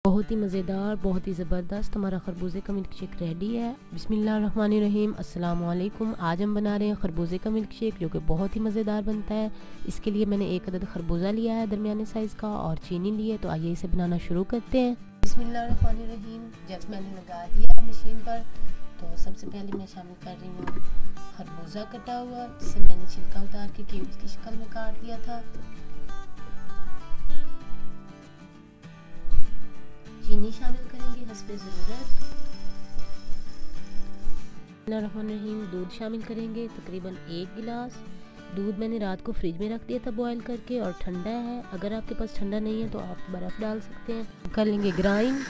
बहुत ही मज़ेदार, बहुत ही ज़बरदस्त हमारा खरबूजे का मिल्क शेक रेडी है। बिस्मिल्लाहिर्रहमानिर्रहीम, अस्सलाम वालेकुम। आज हम बना रहे हैं खरबूजे का मिल्क शेक, जो कि बहुत ही मज़ेदार बनता है। इसके लिए मैंने 1 अदद खरबूजा लिया है दरमियाने साइज़ का, और चीनी ली है। तो आइए इसे बनाना शुरू करते हैं। बिस्मिल्लाहिर्रहमानिर्रहीम। जब मैंने लगा दिया मशीन पर, तो सबसे पहले मैं शामिल कर रही हूँ खरबूजा कटा हुआ, जिसे मैंने छिलका उतार के क्यूब्स की शक्ल में काट दिया था। चीनी शामिल करेंगे हस्बे ज़रूरत। दूध शामिल करेंगे तकरीबन 1 गिलास। दूध मैंने रात को फ्रिज में रख दिया था बॉयल करके, और ठंडा है। अगर आपके पास ठंडा नहीं है तो आप बर्फ़ डाल सकते हैं। कर लेंगे ग्राइंड।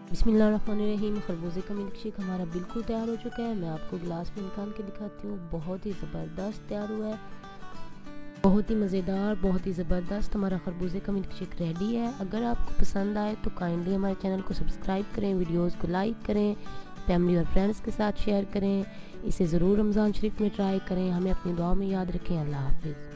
बिस्मिल्लाहिर्रहमानिर्रहीम। खरबूजे का मिल्क शेक हमारा बिल्कुल तैयार हो चुका है। मैं आपको गिलास में निकाल के दिखाती हूँ। बहुत ही ज़बरदस्त तैयार हुआ है, बहुत ही मज़ेदार, बहुत ही ज़बरदस्त हमारा खरबूजे का मिल्क शेक रेडी है। अगर आपको पसंद आए तो काइंडली हमारे चैनल को सब्सक्राइब करें, वीडियोस को लाइक करें, फैमिली और फ्रेंड्स के साथ शेयर करें। इसे ज़रूर रमज़ान शरीफ में ट्राई करें। हमें अपनी दुआ में याद रखें। अल्लाह हाफ़िज़।